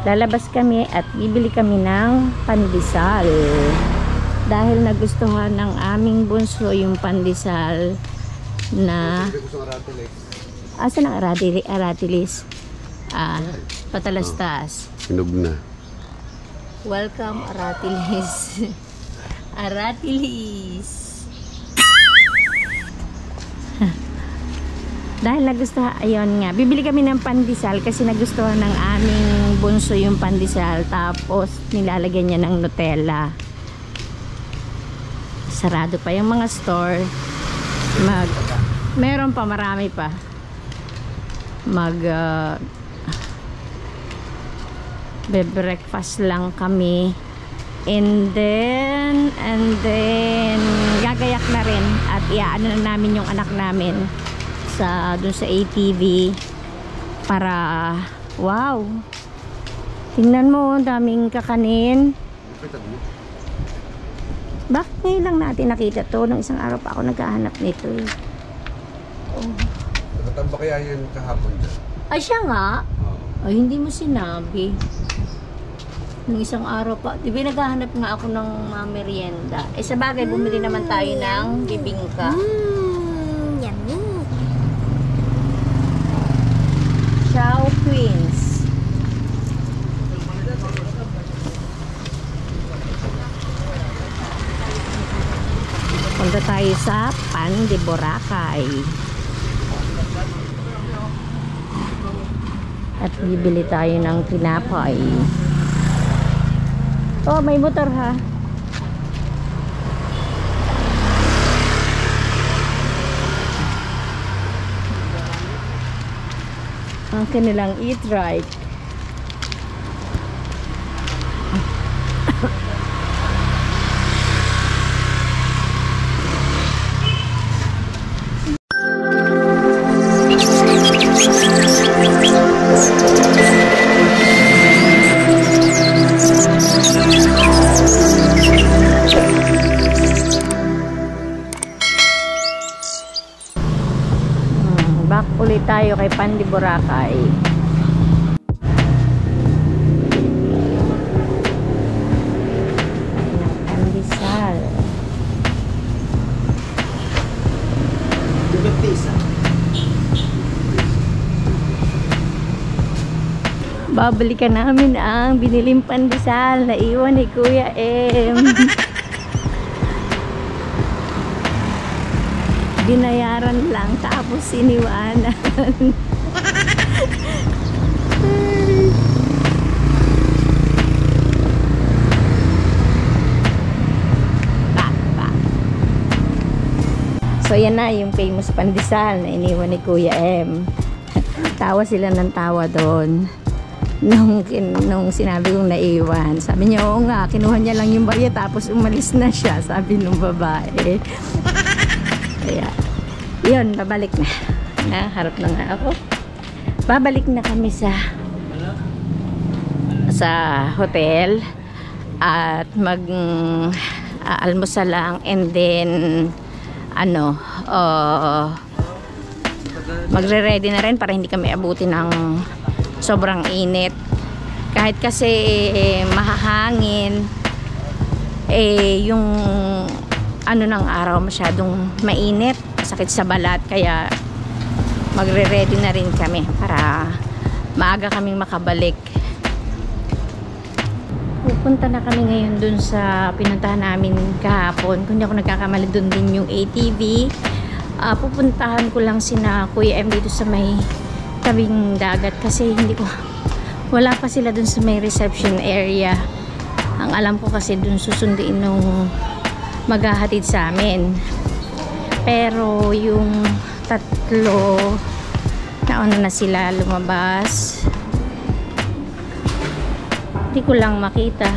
lalabas kami at bibili kami ng pandesal. Dahil nagustuhan ng aming bunso yung pandesal na asa ng aratilis? Patalastas. Hinog na. Welcome Aratilis. Aratilis. Dahil nagustuhan, ayun nga, bibili kami ng pandesal kasi nagustuhan ng aming bunso yung pandesal, tapos nilalagyan niya ng Nutella. Sarado pa yung mga store. Meron pa, marami pa. Breakfast lang kami, and then gagayak na rin at iaano na namin yung anak namin dun sa ATV para wow, tingnan mo, daming kakanin. Bakit ngayon lang natin nakita to? Nung isang araw pa ako naghahanap nito eh. Nakatamba kaya yan kahapon dyan? Ay siya nga. Ay hindi mo sinabi. Nung isang araw pa, di ba naghahanap nga ako ng merienda. Eh sa bagay, bumili naman tayo ng bibingka. Yummy. Chow Queens. Punta tayo sa Pan de Boracay. At bibili tayo ng tinapay. Oh, may motor ha. Ang kanilang eat right. Back ulit tayo kay Pan de Boracay. Pandesal. Babalikan namin ang biniling pandesal na iwan ni Kuya M. Binayaran lang tapos siniwanan. So yan na yung famous pandesal na iniwan ni Kuya M. Tawa sila ng tawa doon nung sinabi kong naiwan. Sabi niya, oo nga, kinuha niya lang yung bayad tapos umalis na siya, sabi nung babae. Kaya yun, babalik na. Harap na nga ako. Babalik na kami sa hotel at almusal lang, and then magre-ready na rin para hindi kami abutin ng sobrang init. Kahit kasi mahahangin, yung ng araw masyadong mainit, sakit sa balat, kaya magre-ready na rin kami para maaga kaming makabalik. Pupunta na kami ngayon dun sa pinuntahan namin kahapon. Kung hindi ako nagkakamali, dun din yung ATV. Pupuntahan ko lang sina Kuya M dito sa may tabing dagat kasi wala pa sila dun sa may reception area. Ang alam ko kasi dun susunduin nung maghahatid sa amin. Pero yung tatlo nauna na sila lumabas. Hindi ko lang makita.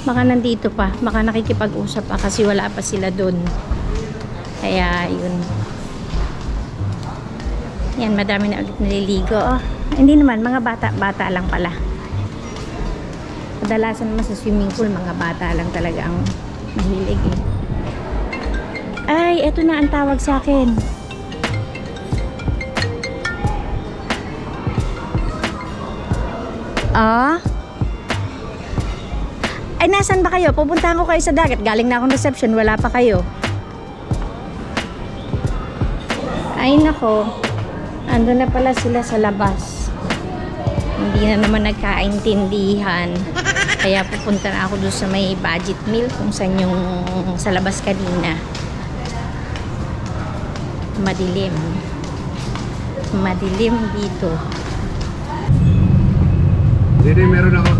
Baka nandito pa, baka nakikipag-usap pa kasi wala pa sila dun. Kaya yun. Yan, madami na ulit naliligo. Hindi naman, mga bata lang pala. Kadalasan naman sa swimming pool, mga bata lang talaga ang mahilig eh. Ay, eto na ang tawag sa akin. Ah? Ay, nasan ba kayo? Pupuntahan ko kayo sa dagat. Galing na akong reception. Wala pa kayo. Ay, nako. Ando na pala sila sa labas. Hindi na naman nagkaintindihan. Kaya pupunta na ako doon sa may budget meal kung saan yung sa labas kanina. Madilim. Madilim dito. Hindi, meron ako.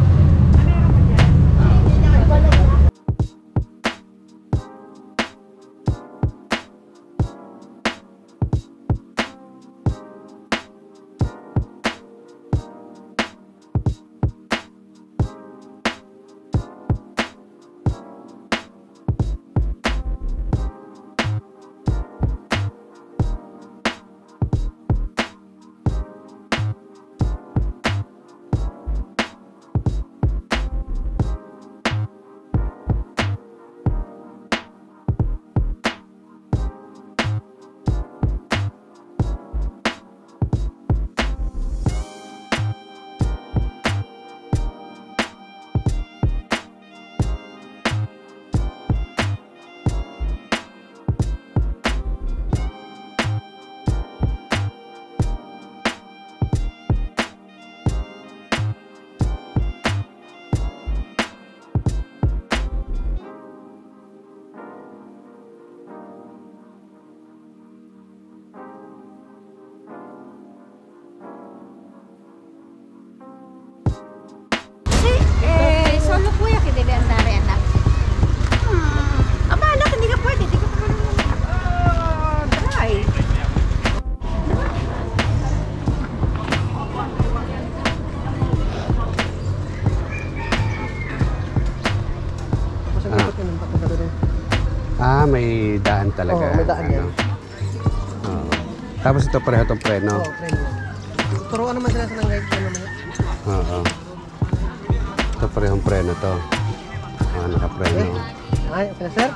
Solo kuya kita debe andare anak. Aba anak, hindi ka pwede. Hindi ka pa try. May daan talaga. Oo, may daan yan. Oo. Tapos ito pareho itong preno. Oo, preno. Turuan naman sila sa nang guide ko naman. Oo. Ito parehong preno to. Nakapreno. Ay, okay na sir?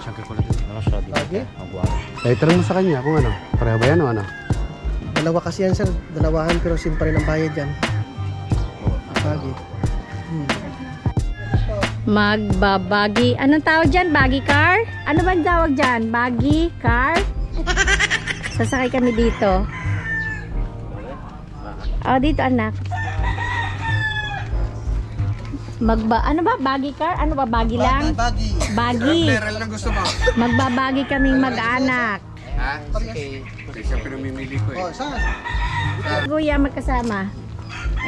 Lagi? Tanong mo sa kanya kung ano. Pareho ba yan o ano? Dalawa kasi yan sir. Dalawahan pero sim pa rin ang bayad yan. Lagi. Magbabagi. Anong tawag dyan? Baggy car? Ano ba ang tawag dyan? Baggy car? Sasakay kami dito. Oh, dito anak. Ano ba? Baggy car? Ano ba? Baggy lang? Baggy. Meron lang gusto mo. Magbabagi kaming mag-anak. Ha? Sige. Siya pinamimili ko eh. Oh, saan? Kuya, magkasama.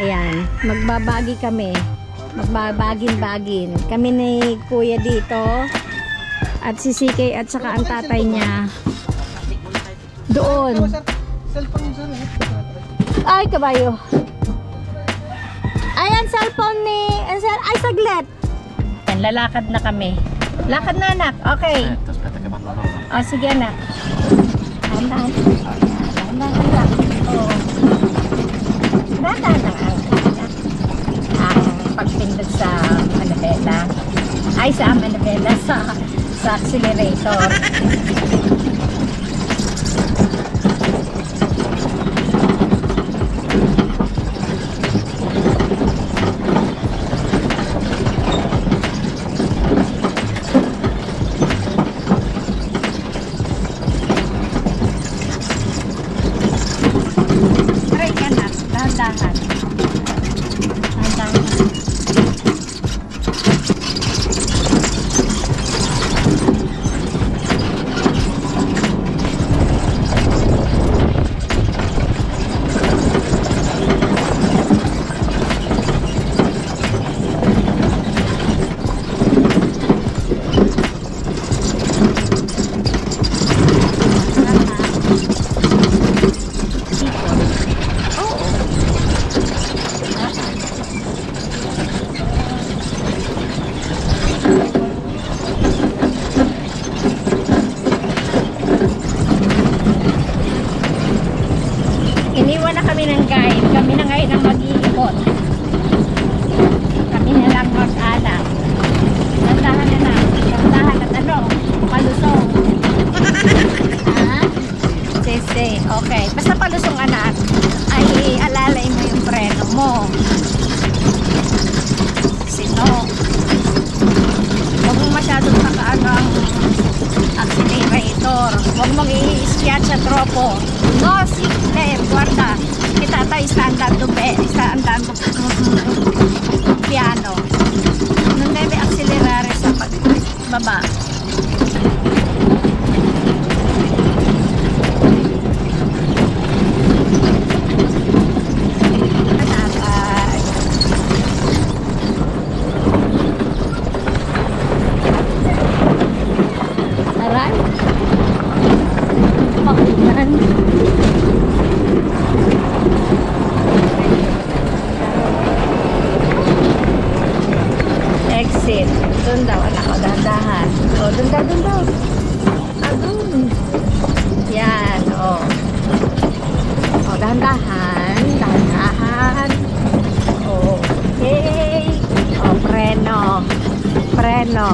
Ayan. Magbabagi kami. Magbabagin-bagin. Kami ni kuya dito. At si CK at saka ang tatay niya. Doon. Cellphone sir. Ay, kabayo. Ayan, cellphone ni... Ay, saglit. Ayan, lalakad na kami. Lakad na, anak. Okay. O, sige, anak. Dahan-dahan. Dahan-dahan, anak. Oo. Dahan-dahan lang, anak. Ang pagpindot sa manabela. Ay, sa manabela. Sa accelerator. Dahan-dahan. Troppo. No sikle, guarda. Kita tayo sta andando piano. Non deve accelerare sa pagbaba. Aray. Pakulan. Exit. Doon daw, anak ko, dahan-dahan. O, doon daw, doon daw. Doon. Yan, o. O, dahan-dahan. Dahan-dahan. Okay. O, preno. Preno.